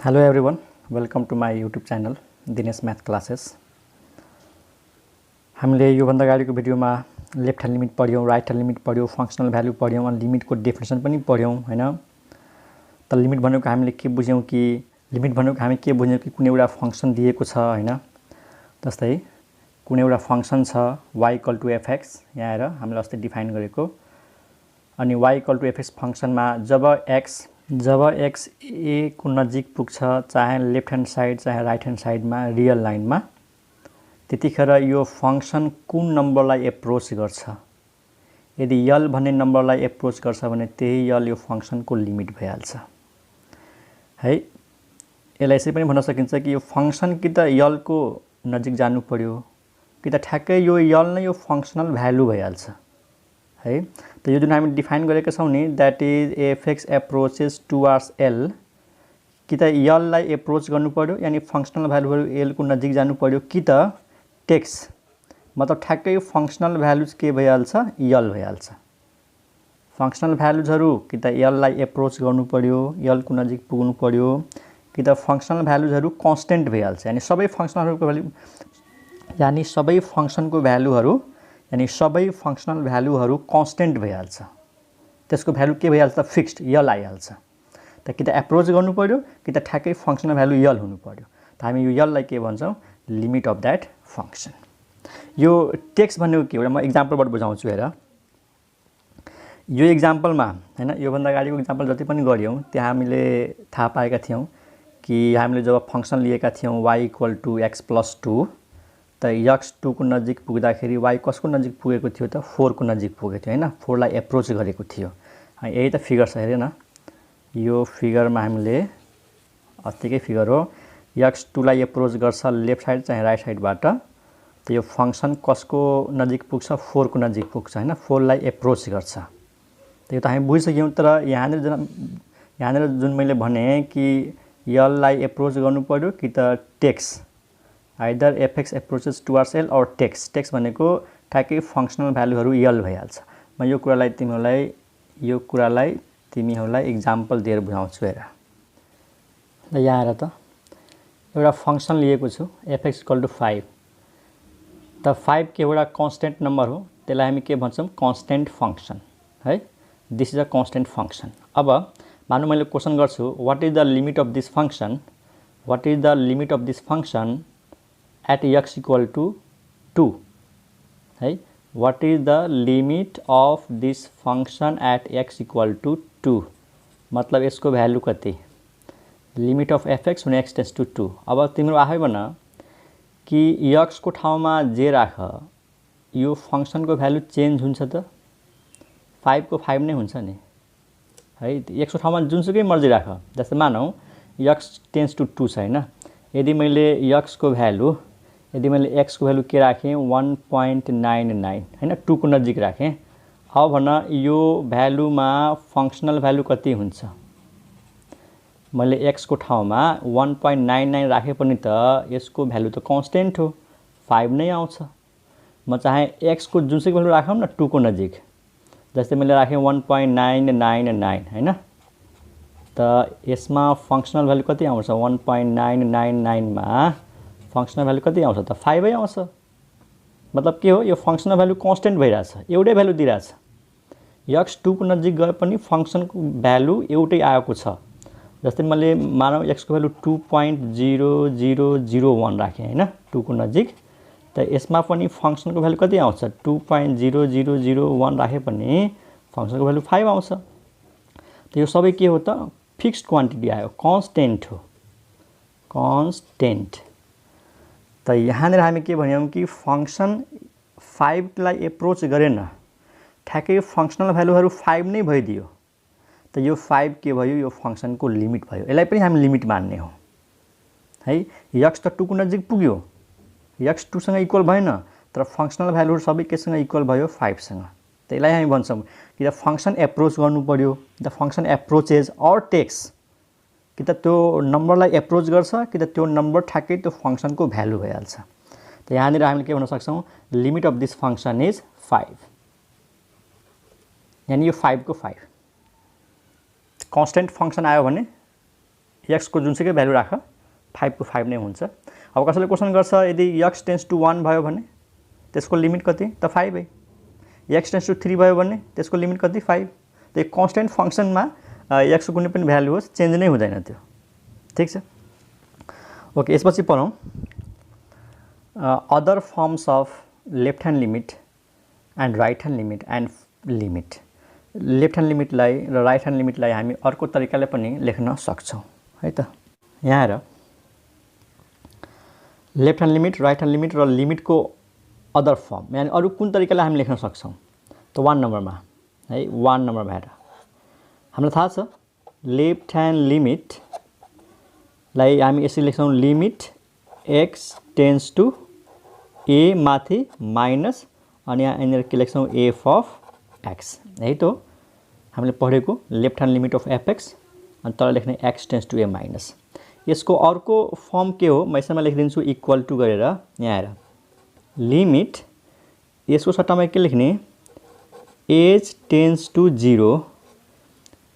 Hello everyone, welcome to my YouTube channel Dinesh math classes. हामीले योभन्दा अगाडिको भिडियोमा लेफ्ट ह्यान्ड लिमिट पढ्यौँ, राइट ह्यान्ड लिमिट पढ्यौँ, फंक्शनल भ्यालु पढ्यौँ अनि लिमिटको डेफिनेसन पनि पढ्यौँ हैन। त लिमिट भनेको हामीले के बुझ्यौँ कि लिमिट भनेको हामी के बुझ्यौँ कि कुनै एउटा फंक्सन दिएको छ हैन। जस्तै कुनै एउटा फंक्सन छ y = fx, यहाँ हेर हामीले अस्ति डिफाइन गरेको। अनि y = fx फंक्सनमा job x a को नजिक पुग्छ, चाहे लेफ्ट ह्यान्ड साइड चाहे राइट ह्यान्ड साइडमा रियल लाइनमा, त्यतिखेर यो फंक्सन कुन नम्बरलाई एप्रोच गर्छ। यदि यल भन्ने नम्बरलाई एप्रोच गर्छ भने त्यही यल यो फंक्सनको लिमिट भइहाल्छ है। यसलाई यसरी पनि भन्न सकिन्छ कि यो फंक्सन कि त यलको नजिक जानु पर्यो कि त ठ्याक्कै यो यल नै यो फंक्सनल भ्यालु भइहाल्छ है। त यो जुन हामी डिफाइन गरेका छौं नि, that is fx approaches towards l, कि त यल लाई एप्रोच गर्नु पर्यो यानी फंक्सनल भ्यालुहरु l को नजिक जानु पर्यो कि त टेक्स मतलब ठ्याक्कै फंक्सनल भ्यालुज के भइहाल्छ, यल भइहाल्छ। फंक्सनल भ्यालुजहरु कि त यल लाई एप्रोच गर्नु पर्यो, यल को नजिक पुग्नु पर्यो कि त फंक्सनल भ्यालुजहरु कन्स्टेन्ट भइहाल्छ यानी सबै फंक्सनलहरुको भ्यालु यानी सबै फंक्सनको भ्यालुहरु यानी सबै फंक्सनल भ्यालुहरु कन्स्टेन्ट भइहाल्छ। त्यसको भ्यालु के भइहाल्छ त फिक्स्ड यल आइहाल्छ। त कि त एप्रोच गर्नु पर्यो कि त ठ्याक्कै फंक्सनल भ्यालु यल हुनु पर्यो। त हामी यो यल लाई के भन्छौं, लिमिट अफ दैट फंक्सन। यो टेक्स्ट भनेको के हो, म एक्जाम्पलबाट बुझाउँछु हेर। यो एक्जाम्पलमा हैन, यो भन्दा अगाडिको एक्जाम्पल जति पनि गर्यौं त्यहाँ हामीले थाहा पाएका थियौं कि हामीले जब फंक्सन लिएका थियौं y = x + 2, त x 2 को नजिक पुग्दाखेरि y कसको नजिक पुगेको थियो त 4 को नजिक पुगेको थियो हैन, 4 लाई एप्रोच गरेको थियो। यही त फिगर छ हेरेन, यो फिगरमा हामीले अस्तिकै फिगर हो, x 2 लाई एप्रोच गर्छ लेफ्ट साइड चाहे राइट साइडबाट, त यो फंक्सन कसको नजिक पुग्छ 4 को नजिक पुग्छ हैन, 4 लाई एप्रोच गर्छ। त यो त हामी बुझिसक्यौं। तर यहाँनिर जुन मैले भने कि यल लाई एप्रोच गर्नु पर्यो कि त takes, either fx approaches towards l और टेक्स भनेको ठ्याक्कै फंक्सनल भ्यालुहरु यल भइहाल्छ। म यो कुरालाई तिमीहरुलाई एक्जाम्पल दिएर बुझाउँछु हेर। ल यहाँ हेर त, एउटा फंक्सन लिएको छु fx = 5। त 5 के एउटा कन्स्टेन्ट नम्बर हो, त्यसलाई हामी के भन्छौं, कन्स्टेन्ट फंक्सन है। This is a constant function. अब मानौ मैले क्वेशन गर्छु, what is the limit of this function, what is the limit of this function at x = 2 है। what is the limit of this function at x = 2, मतलब यसको value कति, limit of fx when x → 2। अब तिम्रो आफै भन कि x को ठाउँमा जे राख, यो फंक्सनको भ्यालु चेन्ज हुन्छ त 5 को 5 नै हुन्छ नि है। x को ठाउँमा जुनसुकै मर्जी राख, जस्तै मानौ x → 2 छ हैन, यदि मैले x को भ्यालु x को भ्यालु के राखेँ 1.99 हैन, 2 को नजिक राखेँ। अब भन यो भ्यालुमा फंक्सनल भ्यालु कति हुन्छ, मैले x को ठाउँमा 1.99 राखे पनि त यसको भ्यालु त कन्स्टेन्ट हो, 5 नै आउँछ। म चाहे x को जुनसुकै भ्यालु राखौं न 2 को नजिक, जस्तै मैले राखेँ 1.999 हैन, त यसमा फंक्सनल भ्यालु कति आउँछ, 1.999 मा फंक्सनल भ्यालु कति आउँछ त 5 नै आउँछ। मतलब के हो, यो फंक्सनल भ्यालु कन्स्टेन्ट भइराछ, एउटै भ्यालु दिइराछ। x 2 को नजिक गए पनि फंक्सनको भ्यालु एउटै आएको छ। जस्तै मैले मानौ x को भ्यालु 2.0001 राखे हैन, 2 को नजिक, त यसमा पनि फंक्सनको भ्यालु कति आउँछ, 2.0001 राखे पनि फंक्सनको भ्यालु 5 आउँछ। त यो सबै के हो त, फिक्स्ड क्वान्टिटी आयो, कन्स्टेन्ट हो, कन्स्टेन्ट। त यहाँनिर हामी के भन्यौं कि फंक्सन 5 लाई एप्रोच गरेन, ठ्याक्कै फंक्सनल भ्यालुहरु 5 नै भइदियो, त यो 5 के भयो, यो फंक्सनको लिमिट भयो। यसलाई पनि हामी लिमिट मान्ने हो है। x त 2 को नजिक पुग्यो, x 2 सँग इक्वल भएन, तर फंक्सनल भ्यालुहरु सबै केसँग इक्वल भयो, 5 सँग। त यसलाई हामी भन्छौं कि त फंक्सन एप्रोच गर्नु पर्यो, द फंक्सन एप्रोचेस और टेक्स, कि त त्यो नम्बरलाई एप्रोच गर्छ कि त त्यो नम्बर ठ्याक्कै त्यो फंक्सनको भ्यालु भइहाल्छ। त यहाँनिर हामीले के भन्न सक्छौं, limit of this function is 5, यानी यो 5 को 5। कन्स्टेन्ट फंक्सन आयो भने x को जुनसुकै भ्यालु राख 5 को 5 नै हुन्छ। अब कसैले क्वेशन गर्छ यदि x टेन्ड्स टु 1 भयो भने त्यसको लिमिट कति त 5 है। x टेन्ड्स टु 3 भयो भने त्यसको लिमिट कति 5। त यो कन्स्टेन्ट फंक्सनमा x को कुनै पनि भ्यालु होस् चेन्ज नै हुँदैन त्यो। ठीक छ। ओके, यसपछि पढौं other forms of left hand limit and right hand limit and limit. Left hand लिमिटलाई र राइट ह्यान्ड लिमिटलाई हामी अर्को तरिकाले पनि लेख्न सक्छौं है त। यहाँ हेर, left hand limit, right hand limit र लिमिटको अदर फर्म यानी अरु कुन तरिकाले हामी लेख्न सक्छौं त 1 नम्बरमा है। 1 नम्बरमा हेर, हामीलाई थाहा छ लेफ्ट ह्यान्ड लिमिट लाई हामी यसरी लेख्छौं limit x tends to a माथि माइनस अनि यहाँ के लेख्छौं f अफ x है त हामीले पढेको left hand limit of fx अनि तल लेख्ने x tends to a minus. यसको अर्को फर्म के हो म यसमा लेखिदिन्छु इक्वल टु गरेर। यहाँ हेर, लिमिट यसको सट्टामा के लेख्ने h tends to 0,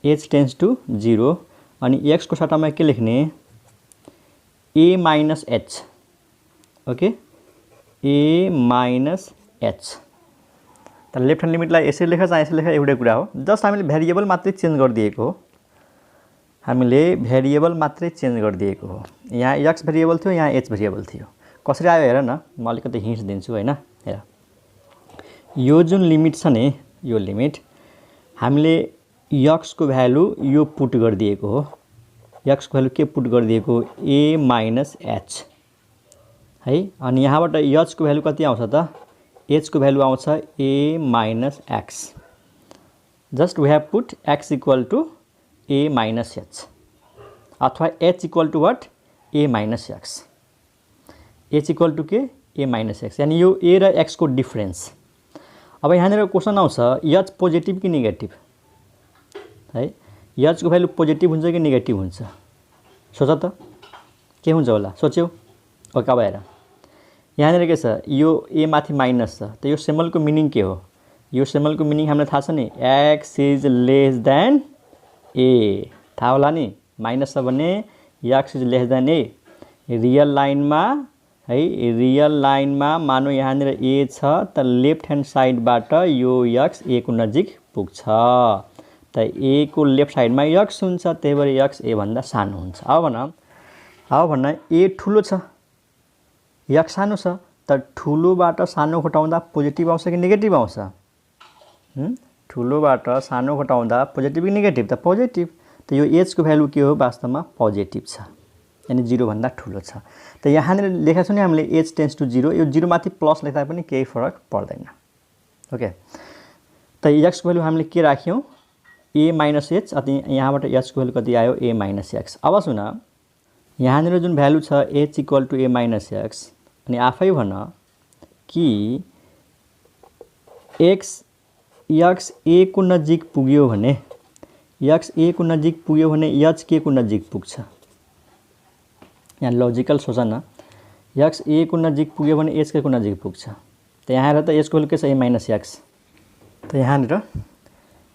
h tends to 0 अनि x को सट्टामा के लेख्ने a minus h। Okay, a minus h। त लेफ्ट ह्यान्ड लिमिटलाई यसरी लेख चाहे यसरी लेख एउटै कुरा हो, जस्ट हामीले भेरिएबल मात्रै चेन्ज गरिदिएको हो। हामीले भेरिएबल मात्रै चेन्ज गरिदिएको हो। यहाँ x भेरिएबल थियो, यहाँ h भेरिएबल थियो। कसरी आयो हेर न, म अलिकति हिन्ट दिन्छु हैन। हेर, यो जुन लिमिट छ नि, यो लिमिट हामीले x को भ्यालु यो पुट गरिदिएको हो। x को भ्यालु के पुट गरिदिएको a माइनस h है। अनि यहाँबाट h को भ्यालु कति आउँछ त h को भ्यालु आउँछ a minus x। Just we have put x equal to a minus h अथवा h equal to what a minus x। h equal to के a माइनस x यानी यो a र x को डिफरेन्स। अब यहाँनिर क्वेशन आउँछ h पोजिटिभ कि नेगेटिभ है। h को भ्यालु पोजिटिभ हुन्छ कि नेगेटिभ हुन्छ सोच त के हुन्छ होला, सोच्यौ। ओके, अब हेर यहाँनिर के छ यो a माथि माइनस छ त यो सिम्बलको मिनिङ के हो। यो सिम्बलको मिनिङ हामीलाई थाहा छ नि x is less than a, थाहा होला नि। माइनस छ भने x is less than a। Real लाइनमा है, रियल लाइनमा मानौ यहाँनिर a छ त लेफ्ट ह्यान्ड साइडबाट यो x a को नजिक पुग्छ त a को लेफ्ट साइडमा x हुन्छ, त्यही भएर x a भन्दा सानो हुन्छ। अब भन्न a ठुलो छ x सानो छ त ठुलोबाट सानो घटाउँदा पोजिटिभ आउँछ कि नेगेटिभ आउँछ। ठुलोबाट सानो घटाउँदा पोजिटिभ कि नेगेटिभ त पोजिटिभ। त यो h को भ्यालु के हो वास्तवमा पोजिटिभ छ यानी 0 भन्दा ठुलो छ। त यहाँनिर लेखेको छ नि हामीले h टेन्ड्स टु 0, यो 0 माथि प्लस लेख्दा पनि केही फरक पर्दैन। ओके, त x को भ्यालु हामीले के राख्यौं a माइनस h अनि यहाँबाट h को भ्यालु कति आयो a माइनस x। अब सुन यहाँनिर जुन भ्यालु छ h equal to a minus x अनि आफै भन कि x a को नजिक पुग्यो भने x a को नजिक पुग्यो भने h के को नजिक पुग्छ। यहाँ लजिकल सोच न, x a को नजिक पुग्यो भने h के को नजिक पुग्छ। त यहाँ हेर त h को भ्यालु के छ a माइनस x। त यहाँनिर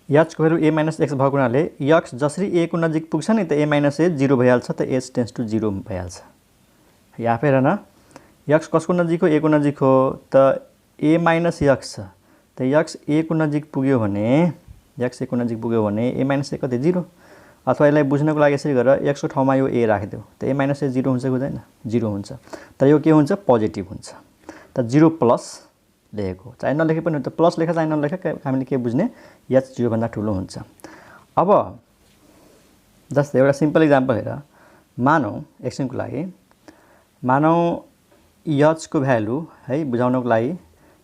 h को भ्यालु a माइनस x भएको हुनाले x जसरी a को नजिक पुग्छ नि त a माइनस h 0 भइहाल्छ त h टेन्ड्स टु 0 भइहाल्छ। यहाँ फेर न x कसको नजिक हो a को नजिक हो त a माइनस x छ त x a को नजिक पुग्यो भने x a को नजिक पुग्यो भने a माइनस a कति 0। अथवा यसलाई बुझ्नको लागि यसरी गर x को ठाउँमा यो a राखिदेऊ त a माइनस a 0 हुन्छ कि हुँदैन 0 हुन्छ। तर यो के हुन्छ पोजिटिभ हुन्छ त 0 प्लस लेखेको, चाहे नलेखे पनि त प्लस लेख चाहे नलेख हामीले के बुझ्ने h 0 भन्दा ठुलो हुन्छ। अब जस्तै एउटा सिम्पल एक्जाम्पल हेर, मानौ एकछिनको लागि मानौ h को भ्यालु है बुझाउनको लागि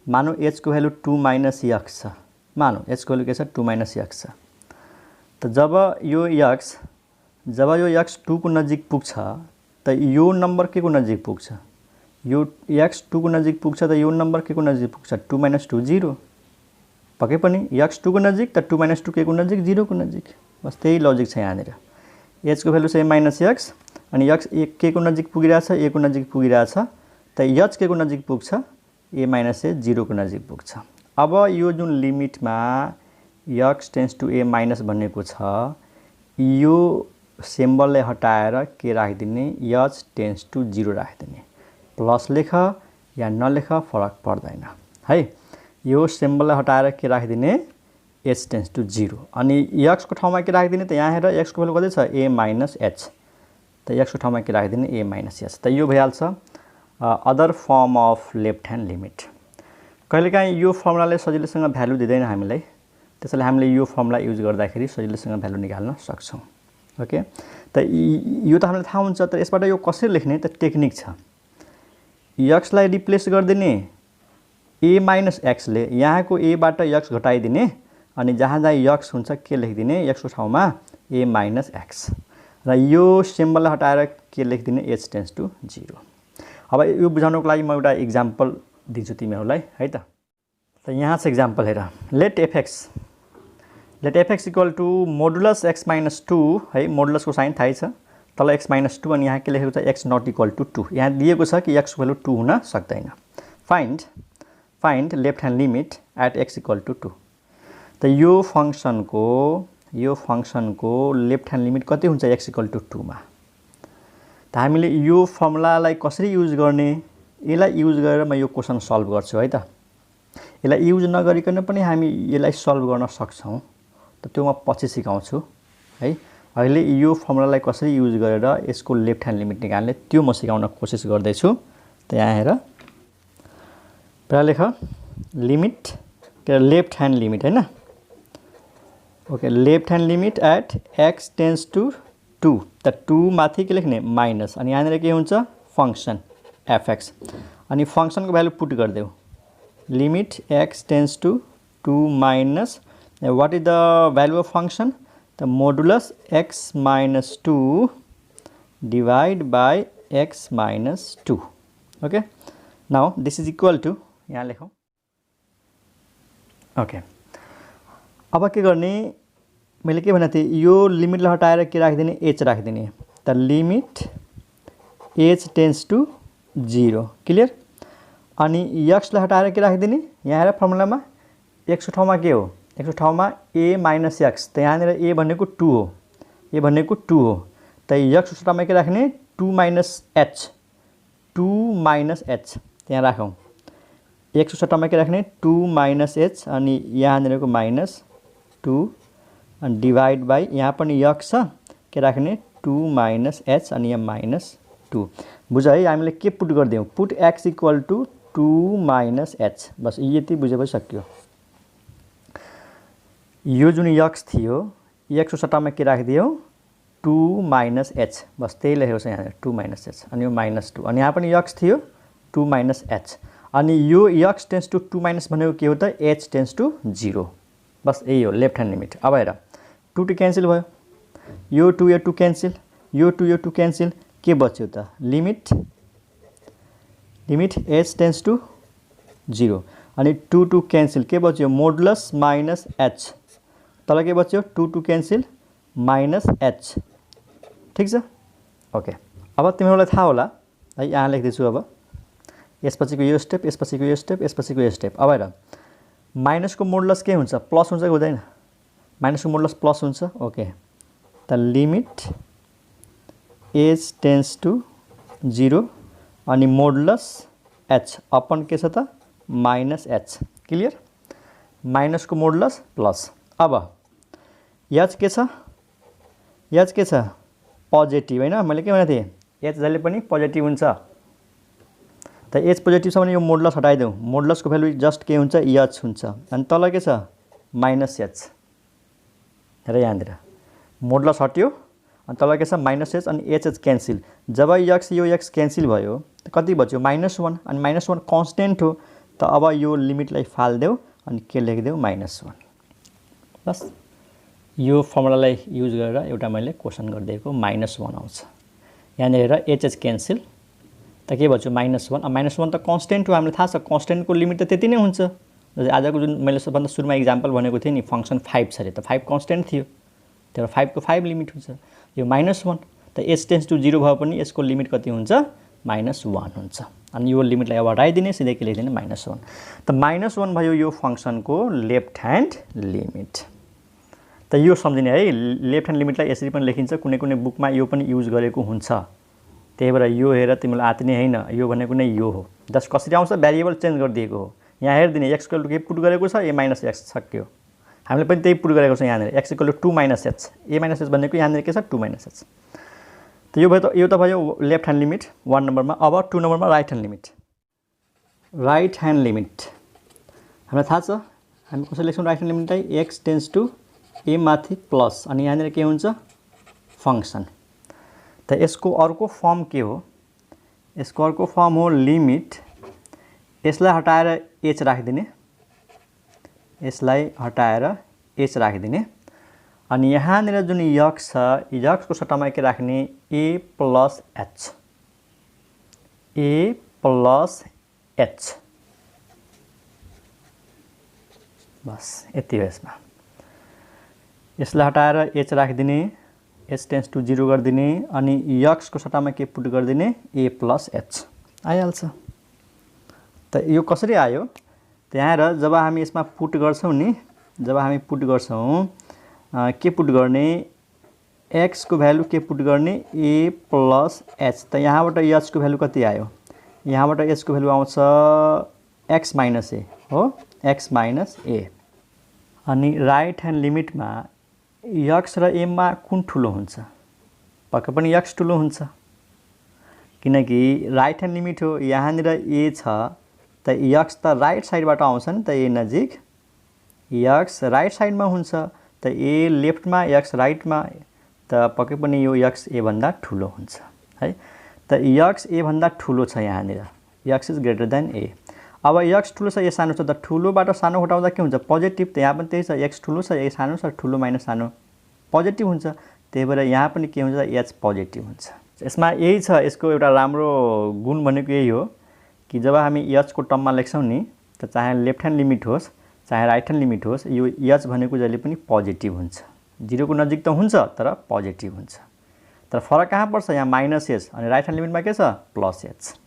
मानौ h को भ्यालु 2 माइनस x छ। मानौ h को भ्यालु के छ 2 माइनस x छ। त जब यो x 2 को नजिक पुग्छ त यो नम्बर के को नजिक पुग्छ, यो x 2 को नजिक पुग्छ त यो नम्बर के को नजिक पुग्छ 2 माइनस 2 0। पक्कै पनि x 2 को नजिक त 2 माइनस 2 के को नजिक 0 को नजिक। बस त्यही लजिक छ यहाँनिर। h को भ्यालु छ a माइनस x अनि x के को नजिक पुगिरहेछ a को नजिक पुगिरहेछ त h के को नजिक पुग्छ a माइनस a 0 को नजिक पुग्छ। अब यो जुन लिमिटमा x tends to a minus भनेको छ यो सिम्बललाई हटाएर के राखिदिने h टेन्ड्स टु 0 राखिदिने प्लस लेख या नलेख फरक पर्दैन है यो सिम्बललाई हटाएर के राखिदिने h टेन्ड्स टु 0 अनि x को ठाउँमा के राखिदिने त यहाँ हेर x को भ्यालु कति छ a माइनस h त x को ठाउँमा के राखिदिने a माइनस h त यो भइहाल्छ other form of left hand limit कहिलेकाहीँ यो फर्मुलाले सजिलैसँग भ्यालु दिँदैन हामीलाई त्यसैले हामीले यो फर्मुला युज गर्दाखेरि सजिलैसँग भ्यालु निकाल्न सक्छौं ओके त यो त हामीलाई थाहा हुन्छ तर यसबाट यो कसरी लेख्ने त टेक्निक छ x लाई रिप्लेस गर्दिने a माइनस x ले यहाँको a बाट x घटाइदिने अनि जहाँ जहाँ x हुन्छ के लेखिदिने x को ठाउँमा a माइनस x र यो सिम्बललाई हटाएर के लेखिदिने h टेन्ड्स टु 0 अब यो बुझाउनको लागि म एउटा एक्जाम्पल दिन्छु तिमीहरूलाई है त यहाँ छ एक्जाम्पल हेर let fx equal to modulus x minus 2 है मोडुलस को साइन थाहै छ तल x माइनस 2 अनि यहाँ के लेखेको छ x नट इक्वल टु 2 यहाँ दिएको छ कि x को भ्यालु 2 हुन सक्दैन find left hand limit at x equal to 2 त यो फंक्सनको लेफ्ट ह्यान्ड लिमिट कति हुन्छ x इक्वल टु 2 मा त हामीले यो फर्मुलालाई कसरी युज गर्ने यसलाई युज गरेर म यो क्वेशन सल्भ गर्छु है त यसलाई युज नगरिकन पनि हामी यसलाई सल्भ गर्न सक्छौं त त्यो म पछि सिकाउँछु है अहिले यो फर्मुलालाई कसरी युज गरेर यसको लेफ्ट ह्यान्ड लिमिट निकाल्ने त्यो म सिकाउन कोसिस गर्दै छु त यहाँ हेर पहिला लेख लिमिट के लेफ्ट ह्यान्ड लिमिट हैन okay left hand limit at x tends to 2 त 2 माथि के लेख्ने माइनस अनि यहाँ के हुन्छ फंक्शन fx अनि फंक्शन को भ्यालु पुट गर्देऊ limit x tends to 2 minus what is the value of function the modulus x minus 2 divide by x minus 2 okay now this is equal to यहाँ लेखौं okay अब के गर्ने मैले के भनेथे यो लिमिटलाई हटाएर के राखिदिने h राखिदिने त limit h tends to 0 clear अनि x लाई हटाएर के राखिदिने यहाँ हेर फर्मुलामा x को ठाउँमा के हो x को ठाउँमा a माइनस x त यहाँ a भनेको 2 हो a भनेको 2 हो त x को ठाउँमा के राख्ने 2 माइनस h त्यहाँ राखौं x को ठाउँमा के राख्ने 2 माइनस h अनि यहाँ को माइनस 2 अनि डिवाइड बाइ यहाँ पनि x छ के राख्ने 2 माइनस h अनि यहाँ माइनस 2 बुझ है हामीले के पुट गर्दियौ put x equal to 2 minus h बस यति बुझेपछि सकियो यो जुन x थियो x को सट्टामा के राखिदियौ 2 माइनस h बस त्यही लेखेको छ यहाँ 2 माइनस h अनि यो माइनस 2 अनि यहाँ पनि x थियो 2 माइनस h अनि यो x टेन्ड्स टु 2 माइनस भनेको के हो त h टेन्ड्स टु 0 बस यही हो लेफ्ट ह्यान्ड लिमिट अब हेर 2 टु क्यान्सल भयो यो 2 यो 2 क्यान्सल यो 2 यो 2 क्यान्सल के बच्यो त लिमिट h टेन्ड्स टु 0 अनि 2 टु क्यान्सल के बच्यो मोडुलस माइनस h तल के बच्यो 2 टु क्यान्सल माइनस h ठीक छ ओके अब तिमीहरूलाई थाहा होला है यहाँ लेख्दै छु अब यसपछिको यो स्टेप यसपछिको यो स्टेप यसपछिको यो स्टेप अब हेर माइनस को मोडुलस के हुन्छ प्लस हुन्छ कि हुँदैन माइनस को मोडुलस प्लस हुन्छ ओके त लिमिट h टेन्ड्स टु 0 अनि मोडुलस h अपन के छ त माइनस h क्लियर माइनस को मोडुलस प्लस अब h के छ h के छ पोजिटिभ हैन मैले के भनेथे h जहिले पनि पोजिटिभ हुन्छ त h पोजिटिभ छ भने यो मोडुलस हटाइदेऊ मोडुलस को भ्यालु जस्ट के हुन्छ h हुन्छ अनि तल के छ माइनस h हेर यहाँतिर मोडुलस हट्यो अनि तल के छ माइनस h अनि h क्यान्सल जब x यो x क्यान्सल भयो त कति बच्यो -1 अनि -1 कन्स्टेन्ट हो त अब यो लिमिटलाई फाल्देऊ अनि के लेखिदेऊ -1 बस यो फर्मुलालाई युज गरेर एउटा मैले क्वेशन गरिदिएको -1 आउँछ यहाँ हेर h क्यान्सल त के बच्यो -1 -1 त कन्स्टेन्ट हो हामीलाई थाहा छ कन्स्टेन्ट को लिमिट त त्यति नै हुन्छ आजको जुन मैले सबभन्दा सुरुमा एक्जाम्पल भनेको थिएँ नि फंक्शन 5 छ रे त 5 कन्स्टेन्ट थियो तर 5 को 5 लिमिट हुन्छ यो -1 त h टेन्ड्स टु 0 भए पनि यसको लिमिट कति हुन्छ -1 हुन्छ अनि यो लिमिटलाई अब हटाइदिने सिधै के लेख्दिने -1 त -1 भयो यो फंक्शन को लेफ्ट ह्यान्ड लिमिट त यो सम्झिने है, लेफ्ट ह्यान्ड लिमिटलाई यसरी पनि लेखिन्छ, कुनै कुनै बुकमा यो पनि युज गरेको हुन्छ। त्यही भएर यो हेरेर तिमीलाई आत्ने हैन, यो भनेको नै यो हो। जस्ट कसरी आउँछ, भेरिएबल चेन्ज गरिदिएको हो। यहाँ हेरिदिने x इक्वल टु के पुट गरेको छ, a माइनस x सक्यो। हामीले पनि त्यही पुट गरेको छ यहाँनिर, x equal to 2 minus h, a minus h भनेको यहाँनिर के छ 2 माइनस h। त यो भयो लेफ्ट ह्यान्ड लिमिट 1 नम्बरमा। अब 2 नम्बरमा right hand limit. Right hand limit हामीलाई थाहा छ, हामी कसरी लेख्छौँ राइट ह्यान्ड लिमिटलाई, x टेन्स टु a माथि प्लस अनि यहाँनिर के हुन्छ फंक्सन। त यसको अर्को फर्म के हो, यसको अर्को फर्म हो लिमिट, यसलाई हटाएर h राखिदिने, यसलाई हटाएर h राखिदिने अनि यहाँनिर जुन x छ, x को सट्टामा के राख्ने a plus h, a plus h, बस यति हो यसमा। यसलाई हटाएर h राखिदिने, h टेन्स टु 0 गरिदिने अनि x को सट्टामा के पुट गरिदिने a प्लस h आइहाल्छ। त यो कसरी आयो, त यहाँ हेर, जब हामी यसमा पुट गर्छौँ नि, जब हामी पुट गर्छौँ के पुट गर्ने, x को भ्यालु के पुट गर्ने a प्लस h। त यहाँबाट h को भ्यालु कति आयो, यहाँबाट h को भ्यालु आउँछ x माइनस a हो, x माइनस a। अनि राइट ह्यान्ड लिमिटमा x र a मा कुन ठुलो हुन्छ, पक्कै पनि x ठुलो हुन्छ, किनकि राइट ह्यान्ड लिमिट हो। यहाँनिर a छ त x त राइट साइडबाट आउँछ नि त, a नजिक, x राइट साइडमा हुन्छ त a लेफ्टमा x राइटमा, त पक्कै पनि यो x a भन्दा ठुलो हुन्छ है। त x a भन्दा ठुलो छ यहाँनिर, x is greater than a। अब x ठुलो छ a सानो छ, त ठुलोबाट सानो हटाउँदा के हुन्छ पोजिटिभ, त यहाँ पनि त्यही छ, x ठुलो छ a सानो छ, ठुलो माइनस सानो पोजिटिभ हुन्छ, त्यही भएर यहाँ पनि के हुन्छ h पोजिटिभ हुन्छ। यसमा यही छ, यसको एउटा राम्रो गुण भनेको यही हो कि जब हामी h को टर्ममा लेख्छौँ नि, त चाहे लेफ्ट ह्यान्ड लिमिट होस् चाहे राइट ह्यान्ड लिमिट होस्, यो h भनेको जहिले पनि पोजिटिभ हुन्छ, 0 को नजिक त हुन्छ तर पोजिटिभ हुन्छ। तर फरक कहाँ पर्छ, यहाँ माइनस h अनि राइट ह्यान्ड लिमिटमा के छ प्लस h।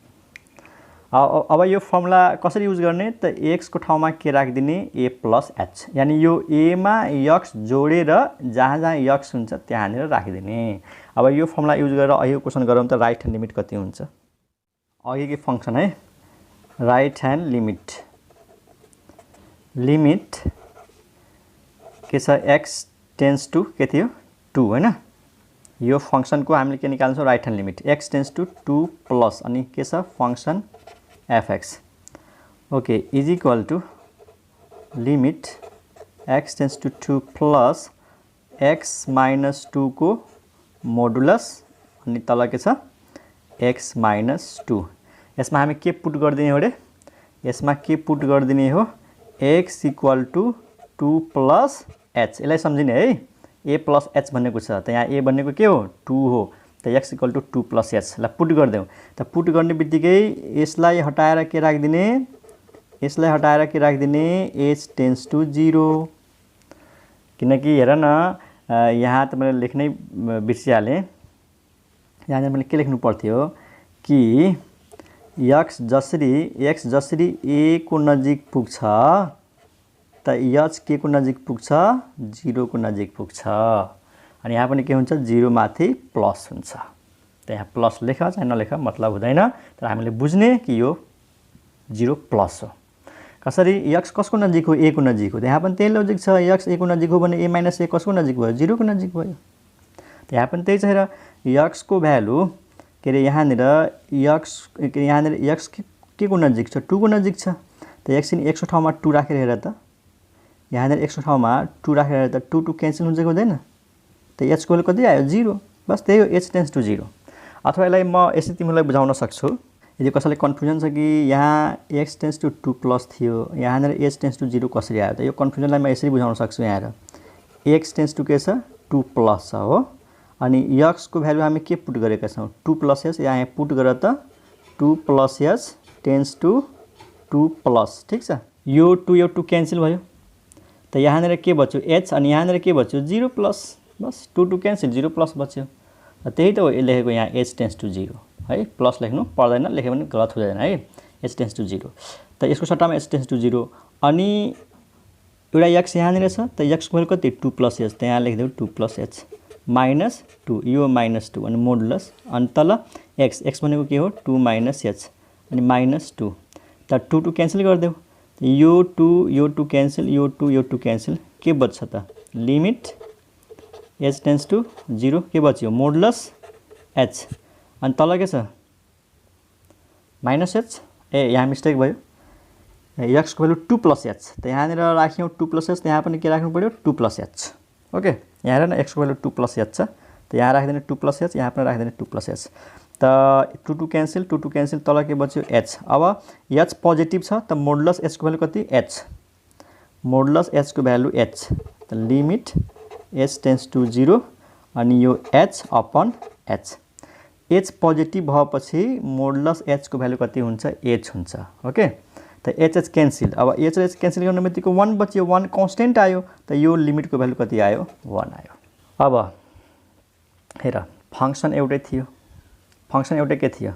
अब यो फर्मुला कसरी युज गर्ने, त x को ठाउँमा के राखिदिने a प्लस h, यानी यो a मा x जोडेर जहाँ जहाँ x हुन्छ त्यहाँनिर राखिदिने। अब यो फर्मुला युज गरेर अहिलेको क्वेसन गरौँ त राइट ह्यान्ड लिमिट कति हुन्छ। अघिकै फंक्सन है, राइट ह्यान्ड लिमिट, लिमिट के छ x टेन्स टु के थियो 2 हैन, यो फंक्सनको हामीले के निकाल्छौँ right hand limit, x tends to 2 plus अनि के छ function fx, okay, is equal to limit x tends to 2 plus x minus 2 को मोडुलस अनि तल के छ x माइनस 2। यसमा हामी के पुट गरिदिने हो रे, यसमा के पुट गरिदिने हो x equal to 2 plus h, यसलाई सम्झिने है, a प्लस h भनेको छ, त यहाँ a भनेको के हो 2 हो, त x equal to 2 plus h लाई पुट गरिदेऊ। त पुट गर्ने बित्तिकै यसलाई हटाएर के राखिदिने, यसलाई हटाएर के राखिदिने h टेन्स टु 0, किनकि हेर न यहाँ त मैले लेख्नै बिर्सिहालेँ, यहाँ मैले के लेख्नु पर्थ्यो कि x जसरी a को नजिक पुग्छ त h के को नजिक पुग्छ 0 को नजिक पुग्छ, अनि यहाँ पनि के हुन्छ 0 माथि प्लस हुन्छ। त यहाँ प्लस लेख चाहे नलेख मतलब हुँदैन, तर हामीले बुझ्ने कि यो 0 प्लस हो। कसरी x कसको नजिक हो a को नजिक हो, त यहाँ पनि त्यही लजिक छ, x a को नजिक हो भने a माइनस a कसको नजिक भयो 0 को नजिक भयो। त यहाँ पनि त्यही छ, हेर x को भ्यालु के रे यहाँनिर x के को नजिक छ 2 को नजिक छ, त x को ठाउँमा 2 राखेर हेर त, यहाँनिर x को ठाउँमा 2 राखेर हेर त 2 2 क्यान्सल हुन्छ कि हुँदैन, त h को भ्यालु कति आयो 0, बस त्यही हो h टेन्स टु 0। अथवा यसलाई म यसरी तिमीलाई बुझाउन सक्छु, यदि कसैलाई कन्फ्युजन छ कि यहाँ x टेन्स टु 2 प्लस थियो, यहाँनिर h टेन्स टु 0 कसरी आयो, त यो कन्फ्युजनलाई म यसरी बुझाउन सक्छु। यहाँ हेर x टेन्स टु के छ 2 प्लस छ हो, अनि x को भ्यालु हामी के पुट गरेका छौँ 2 प्लस h, यहाँ पुट गर त 2 plus h tends to 2 plus, ठिक छ, यो 2 यो 2 क्यान्सल भयो, त यहाँनिर के बच्यो h अनि यहाँनिर के बच्यो 0 प्लस, बस 2 2 क्यान्सल 0 प्लस बच्यो। त्यही त हो लेखेको यहाँ h टेन्स टु 0 है, प्लस लेख्नु पर्दैन, लेख्यो भने गलत हुँदैन है, h टेन्स टु 0। त यसको सट्टामा h टेन्स टु 0 अनि एउटा x यहाँनिर छ त x को भ्यालु कति 2 + h त यहाँ लेखिदेऊ 2 + h -2 यो -2 अनि मोडुलस अनि तल x भनेको के हो 2 - h अनि -2 त 2 2 क्यान्सल गरिदेऊ यो 2 क्यान्सल यो 2 क्यान्सल के बच्छ त लिमिट h टेन्ड्स टु 0 के बच्यो मोडुलस h अनि तल के छ -h यहाँ मिस्टेक भयो x को भ्यालु 2 + h त यहाँनिर राख्यौं 2 + h त यहाँ पनि के राख्नु पर्यो 2 + h ओके यहाँ हेर न x को भ्यालु 2 + h छ त यहाँ राख्दिने 2 + h यहाँ पनि राख्दिने 2 + h त 2 2 क्यान्सल तल के बच्यो h अब h पोजिटिभ छ त मोडुलस h को भ्यालु कति h मोडुलस h को भ्यालु h त लिमिट h टेन्ड्स टु 0 अनि यो h upon h h positive भएपछि मोडुलस h को भ्यालु कति हुन्छ h हुन्छ ओके त h क्यान्सल अब h क्यान्सल गर्ने बित्तिकै 1 बच्यो 1 कन्स्टेन्ट आयो त यो लिमिट को भ्यालु कति आयो 1 आयो अब हेर फंक्सन एउटै थियो फंक्सन एउटै के थियो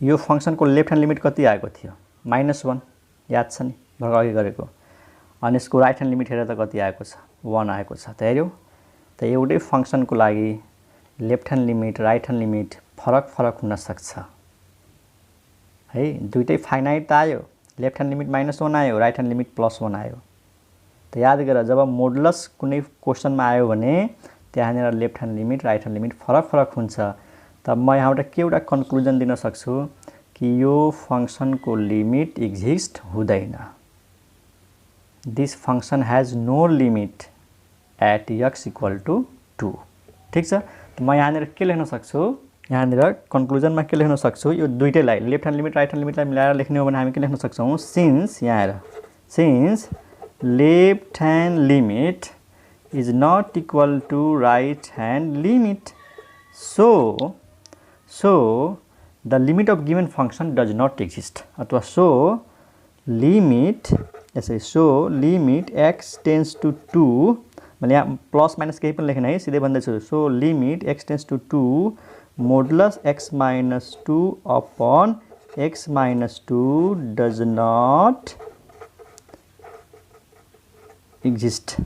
यो फंक्सन को लेफ्ट ह्यान्ड लिमिट कति आएको थियो -1 याद छ नि भर्खर अघि गरेको अनि यसको राइट ह्यान्ड लिमिट हेर त कति आएको छ 1 आएको छ त हेर्यौ त एउटै फंक्सन को लागि left hand limit right hand limit फरक हुन सक्छ है दुईटै फाइनाइट त आयो लेफ्ट ह्यान्ड लिमिट -1 आयो राइट ह्यान्ड लिमिट +1 आयो त याद गर जब मोडुलस कुनै क्वेशनमा आयो भने त्यहाँनिर left hand limit right hand limit फरक हुन्छ त म यहाँबाट के एउटा कन्क्लुजन दिन सक्छु कि यो फंक्सन को लिमिट एक्जिस्ट हुँदैन this function has no limit at x = 2 ठीक छ त म यहाँनिर के लेख्न सक्छु यहाँनिर कन्क्लुजनमा के लेख्न सक्छु यो दुईटैलाई left hand limit right hand लिमिटलाई मिलाएर लेख्ने हो भने हामी के लेख्न सक्छौं सिन्स यहाँ हेर since left hand limit is not equal to right hand limit so the limit of given function does not exist अथवा so limit x tends to 2 मैले यहाँ प्लस माइनस केही पनि लेखेन है सिधै भन्दैछु so limit x tends to 2 modulus x - 2 upon x - 2 does not exist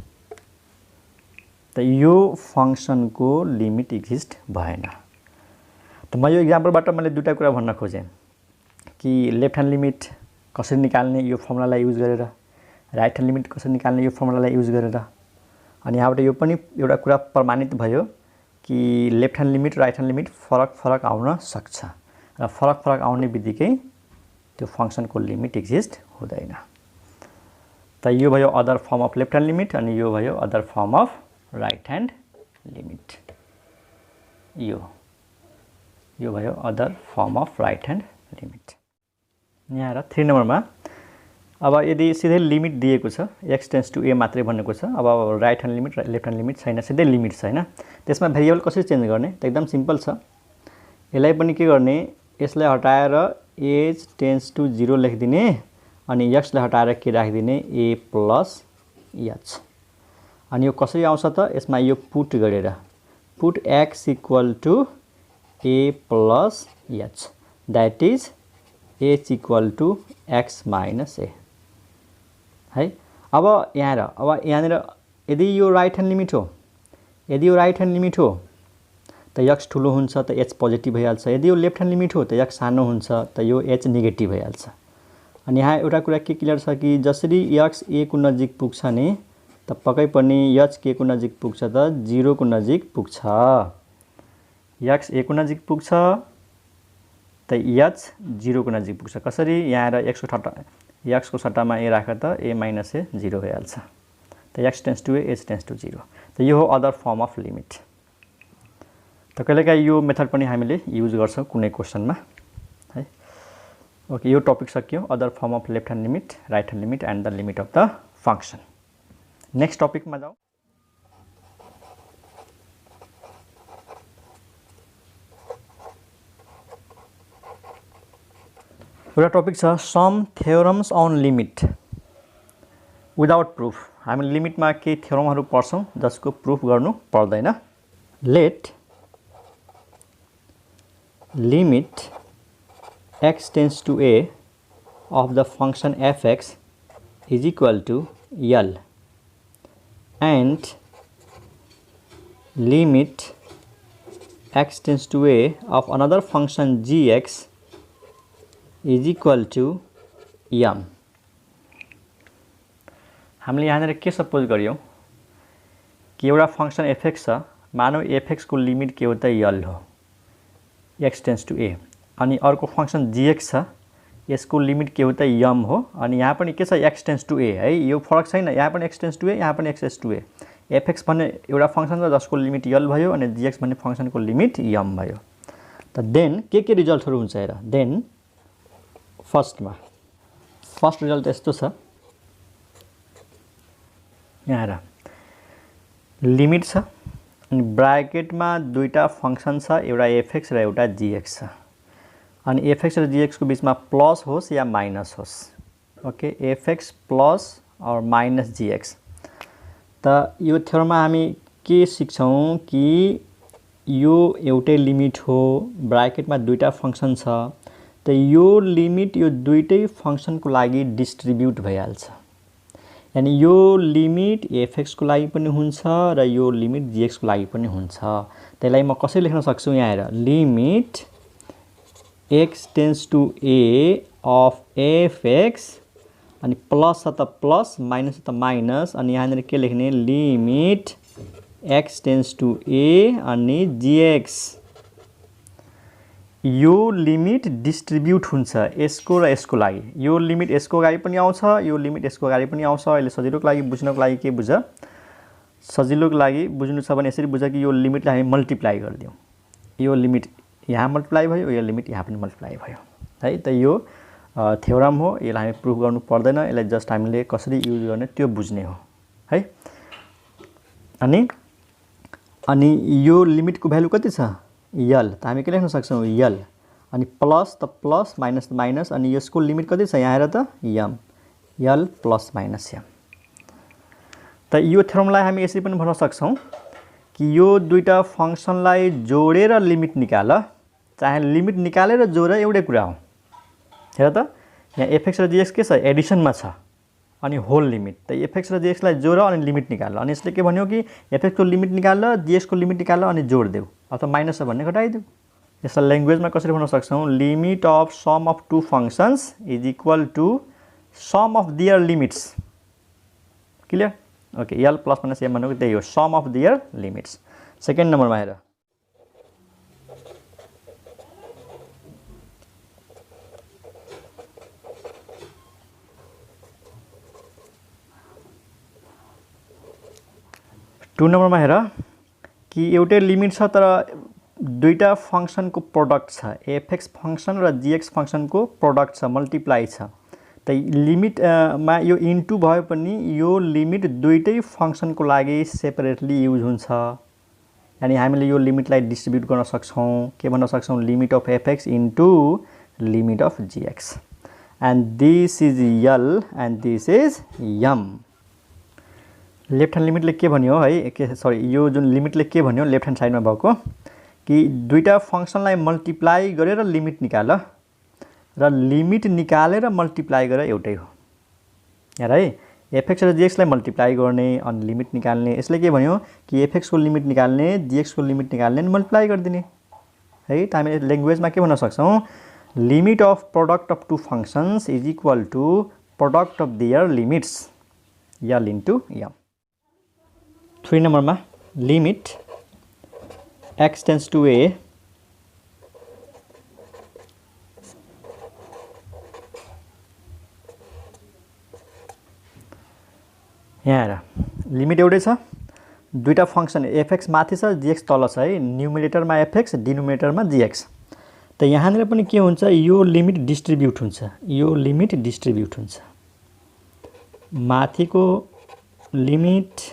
त यो फंक्सन को लिमिट एक्जिस्ट भएन त म यो एक्जाम्पलबाट मैले दुईटा कुरा भन्न खोजेँ कि लेफ्ट ह्यान्ड लिमिट कसरी निकाल्ने यो फर्मुलालाई युज गरेर राइट ह्यान्ड लिमिट कसरी निकाल्ने यो फर्मुलालाई युज गरेर अनि यहाँबाट यो पनि एउटा कुरा प्रमाणित भयो कि left hand limit right hand limit फरक आउन सक्छ र फरक आउने बित्तिकै त्यो फंक्सन को लिमिट एक्जिस्ट हुँदैन त यो भयो other form of left hand limit अनि यो भयो other form of right hand limit यो भयो other form of right hand limit यहाँ र 3 नम्बरमा अब यदि सिधै लिमिट दिएको छ x टेन्ड्स टु a मात्रै भनेको छ अब right hand limit left hand limit छैन सिधै लिमिट छ हैन त्यसमा भेरिएबल कसरी चेन्ज गर्ने त एकदम सिम्पल छ यसलाई पनि के गर्ने यसलाई हटाएर h टेन्ड्स टु 0 लेखिदिने अनि x लाई हटाएर के राखिदिने a + h अनि यो कसरी आउँछ त यसमा यो पुट गरेर put x = a + h that is h = x - a है अब यहाँनिर यदि यो राइट ह्यान्ड लिमिट हो त x ठुलो हुन्छ त h पोजिटिभ भइहाल्छ यदि यो लेफ्ट ह्यान्ड लिमिट हो त x सानो हुन्छ त यो h नेगेटिभ भइहाल्छ अनि यहाँ एउटा कुरा के क्लियर छ कि जसरी x a को नजिक पुग्छ नि त पक्कै पनि h के को नजिक पुग्छ त 0 को नजिक पुग्छ x a को नजिक पुग्छ त h 0 को नजिक पुग्छ कसरी यहाँ x को सट्टामा a राख त a - a 0 भइहाल्छ त x tends to a h tends to 0 त यो हो अदर फर्म अफ लिमिट त कहिलेकाहीँ यो मेथड पनि हामीले युज गर्छौं कुनै क्वेशनमा है ओके यो टपिक सकियो other form of left hand limit right hand limit and the limit of the function next topic में जाओ एउटा टपिक छ some theorems on limit without proof हामी लिमिट में के थ्योरमहरु पढ्छौं जसको प्रूफ गर्नु पर्दैन let limit x tends to a of the function fx is equal to L and limit x tends to a of another function gx is equal to m। हामीले यहाँनिर के सपोज गर्यौं कि एउटा फंक्शन fx छ, मानौ fx को limit के हो त यल हो, x tends to a, अनि अर्को फंक्शन gx छ, यसको लिमिट के हो त m हो, अनि यहाँ पनि के छ x tends to a है, यो फरक छैन, यहाँ पनि x tends to a, यहाँ पनि x tends to a। fx भन्ने एउटा फंक्शन छ जसको लिमिट यल भयो अनि gx भन्ने फंक्शन को लिमिट m भयो। त देन के रिजल्टहरु हुन्छ हेर, देन फर्स्ट रिजल्ट यस्तो छ, यहाँ हेर लिमिट छ अनि ब्रैकेटमा दुईटा फंक्शन छ, एउटा fx र एउटा gx छ, अनि fx र gx को बीचमा प्लस होस् या माइनस होस्, ओके, fx प्लस और माइनस gx। त यो थ्योरममा हामी के सिक्छौं कि यो एउटै लिमिट हो, ब्रैकेटमा दुईटा फंक्शन छ, त यो लिमिट यो दुईटै फंक्शन को लागि डिस्ट्रिब्युट भइहाल्छ, यानी यो लिमिट fx को लागि पनि हुन्छ र यो लिमिट gx को लागि पनि हुन्छ। त्यसलाई म कसरी लेख्न सक्छु, यहाँ हेर, limit x tends to a of fx, अनि प्लस छ त प्लस, माइनस छ त माइनस, अनि यहाँनिर के लेख्ने, limit x tends to a अनि gx। यो लिमिट डिस्ट्रिब्युट हुन्छ यसको र यसको लागि, यो लिमिट यसको अगाडि पनि आउँछ, यो लिमिट यसको अगाडि पनि आउँछ। अहिले सजिलोको लागि बुझ्नको लागि के बुझ, सजिलोको लागि बुझ्नु छ भने यसरी बुझ कि यो लिमिटलाई हामी मल्टिप्लाई गरिदियौं, यो लिमिट यहाँ मल्टिप्लाई भयो, यो लिमिट यहाँ पनि मल्टिप्लाई भयो है। त यो थ्योरम हो, यसलाई हामी प्रुफ गर्नु पर्दैन, यसलाई जस्ट हामीले कसरी युज गर्ने त्यो बुझ्ने हो है। अनि यो लिमिट को भ्यालु कति छ, यल, त हामी के लेख्न सक्छौं, यल, अनि प्लस त प्लस, माइनस त माइनस, अनि यसको लिमिट कति छ, यहाँ हेर त m, यल प्लस माइनस m। त यो थ्योरमलाई हामी यसरी पनि भन्न सक्छौं कि यो दुईटा फंक्शनलाई जोडेर लिमिट निकाल, चाहे लिमिट निकालेर जोड एउटै कुरा हो। हेर त यहाँ fx र gx के छ, एडिसनमा छ, अनि होल लिमिट, त fx र gx लाई जोड अनि लिमिट निकाल, अनि यसले के भन्यो कि fx को लिमिट निकाल, gx को लिमिट निकाल अनि जोड देऊ, अथवा माइनस छ भन्ने घटाइदेऊ। यसलाई ल्याङ्ग्वेजमा कसरी भन्न सक्छौं, limit of sum of two functions is equal to sum of their limits. Clear, okay, L plus minus m भनेको त्यही हो, sum of their limits. Second नम्बरमा हेर, टू नम्बरमा हेर कि एउटै लिमिट छ तर दुईटा फंक्शन को प्रोडक्ट छ, fx फंक्शन र gx फंक्शन को प्रोडक्ट छ, मल्टिप्लाई छ। त लिमिट मा यो इन्टु भए पनि यो लिमिट दुईटै फंक्शन को लागि सेपरेटली युज हुन्छ, यानी हामीले यो लिमिटलाई डिस्ट्रिब्युट गर्न सक्छौं, के भन्न सक्छौं, limit of fx into limit of gx, and this is L and this is m। Left hand लिमिटले के भन्यो है, के सरी, यो जुन लिमिटले के भन्यो लेफ्ट ह्यान्ड साइडमा भएको कि दुईटा फंक्शनलाई मल्टिप्लाई गरेर लिमिट निकाल र लिमिट निकालेर मल्टिप्लाई गरेर एउटै हो। हेर है, fx र gx लाई मल्टिप्लाई गर्ने अनि लिमिट निकाल्ने, यसले के भन्यो कि fx को लिमिट निकाल्ने, gx को लिमिट निकाल्ने अनि मल्टिप्लाई गरिदिने है। त हामी ल्याङ्ग्वेजमा के भन्न सक्छौं, limit of product of two functions is equal to product of their limits, L into m। 3 नम्बरमा limit x tends to a यहाँ हेर, लिमिट एउटै छ, दुईटा फंक्शन fx माथि छ, gx तल छ है, न्युमिनेटरमा fx, डिनोमिनेटरमा gx। त यहाँनिर पनि के हुन्छ, यो लिमिट डिस्ट्रिब्युट हुन्छ, यो लिमिट डिस्ट्रिब्युट हुन्छ, माथिको लिमिट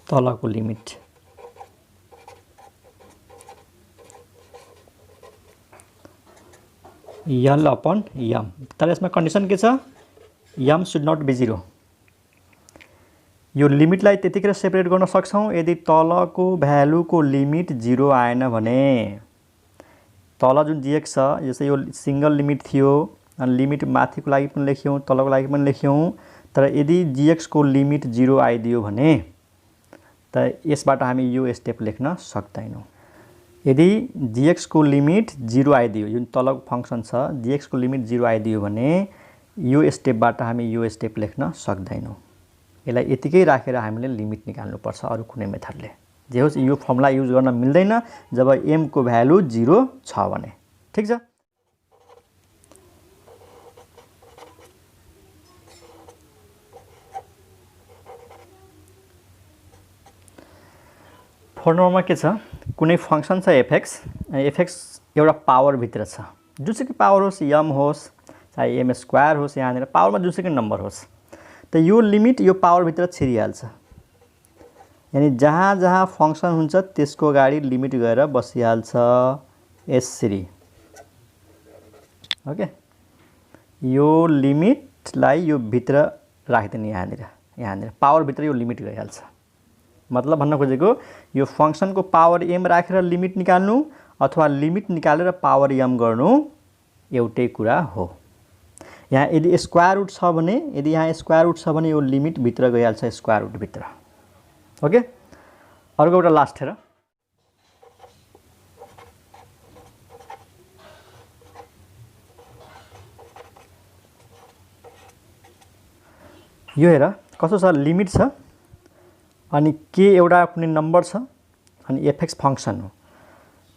तलको लिमिट, यल अपन m। तर यसमा कन्डिसन के छ, m शुड नट बी 0। यो लिमिटलाई त्यतिखेर सेपरेट गर्न सक्छौं यदि तलको भ्यालुको लिमिट 0 आएन भने। तल जुन gx छ, जस्तै यो सिंगल लिमिट थियो अनि लिमिट माथिको लागि पनि लेख्यौं तलको लागि पनि लेख्यौं तर यदि gx को लिमिट 0 आइदियो भने त यसबाट हामी यो स्टेप लेख्न सक्दैनौं। यदि gx को लिमिट 0 आइदियो जुन तलको फंक्सन छ gx को लिमिट 0 आइदियो भने यो स्टेपबाट हामी यो स्टेप लेख्न सक्दैनौं। यसलाई यतिकै राखेर हामीले लिमिट निकाल्नु पर्छ अरु कुनै मेथडले। जे होस् यो फर्मुला युज गर्न मिल्दैन जब m को भ्यालु 0 छ भने। ठीक छ। फोर नम्बरमा के छ कुनै फंक्सन छ fx fx एउटा पावर भित्र छ जुनसुकै पावर होस् m होस् चाहे m स्क्वायर होस् यहाँनिर पावरमा जुनसुकै नम्बर होस् त यो लिमिट यो पावर भित्र छिरिहाल्छ। यानी जहाँ जहाँ फंक्सन हुन्छ त्यसको अगाडि लिमिट गएर बसिहाल्छ यसरी। ओके यो लिमिटलाई यो भित्र राख्दिने यहाँनिर पावर भित्र यो लिमिट गइहाल्छ। मतलब भन्न खोजेको यो फंक्सन को पावर m राखेर लिमिट निकाल्नु अथवा लिमिट निकालेर पावर m गर्नु एउटै कुरा हो। यहाँ यदि स्क्वायर रुट छ भने यदि यहाँ स्क्वायर रुट छ भने यो लिमिट भित्र गइहाल्छ स्क्वायर रुट भित्र। ओके अर्को एउटा लास्ट हेर यो हेर कस्तो छ लिमिट छ अनि के एउटा कुनै नम्बर छ अनि fx फंक्सन हो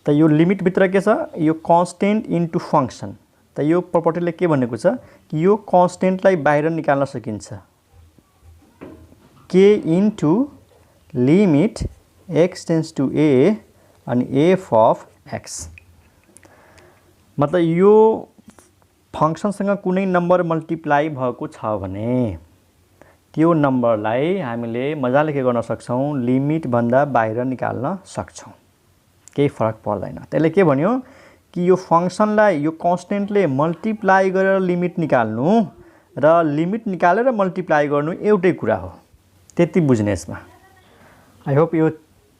त यो लिमिट भित्र के छ यो कन्स्टेन्ट इन्टु फंक्सन त यो प्रपर्टीले के भनेको छ कि यो कन्स्टेन्टलाई बाहिर निकाल्न सकिन्छ k into limit x tends to a अनि f अफ x। मतलब यो फंक्सनसँग कुनै नम्बर मल्टिप्लाई भएको छ भने त्यो नम्बरलाई हामीले मजाले के गर्न सक्छौं लिमिट भन्दा बाहिर निकाल्न सक्छौं केही फरक पर्दैन। त्यसले के भन्यो कि यो फंक्सनलाई यो कन्स्टेन्टले मल्टिप्लाई गरेर लिमिट निकाल्नु र लिमिट निकालेर मल्टिप्लाई गर्नु एउटै कुरा हो। त्यति बुझ्ने यसमा। आई होप यो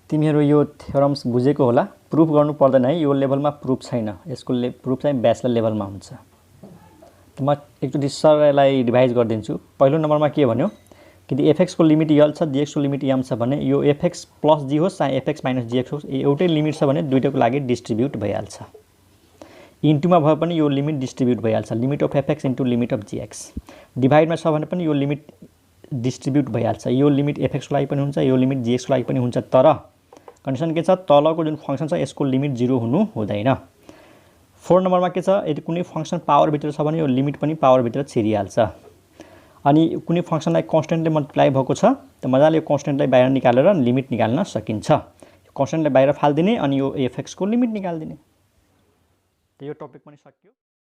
तिमीहरु यो थ्योरम्स बुझेको होला। प्रुफ गर्नु पर्दैन है यो लेभलमा प्रुफ छैन। यसको प्रुफ चाहिँ ब्याचलर लेभलमा हुन्छ। म एकचोटी सरलाई रिभाइज गर्दिन्छु। पहिलो नम्बरमा के भन्यो कि fx को लिमिट l छ gx को लिमिट m छ भने यो fx प्लस g होस् चाहे fx माइनस gx होस् एउटै लिमिट छ भने दुईटैको लागि डिस्ट्रिब्युट भइहाल्छ। इन्टुमा भए पनि यो लिमिट डिस्ट्रिब्युट भइहाल्छ limit of fx into limit of gx। डिभाइडमा छ भने पनि यो लिमिट डिस्ट्रिब्युट भइहाल्छ। यो लिमिट fx को लागि पनि हुन्छ यो लिमिट gx को लागि पनि हुन्छ तर कन्डिसन के छ तलको जुन फंक्सन छ यसको लिमिट 0 हुनु हुँदैन। 4 नम्बरमा के छ यदि कुनै फंक्सन पावर भित्र छ भने यो लिमिट पनि पावर भित्र छिरिहाल्छ। अनि कुनै फंक्सनलाई कन्स्टेन्टले मल्टिप्लाई भएको छ त मजाले यो कन्स्टेन्टलाई बाहिर निकालेर लिमिट निकाल्न सकिन्छ। यो कन्स्टेन्टलाई बाहिर फाल्दिने अनि यो fx को लिमिट निकाल्दिने। त यो टपिक पनि सकियो।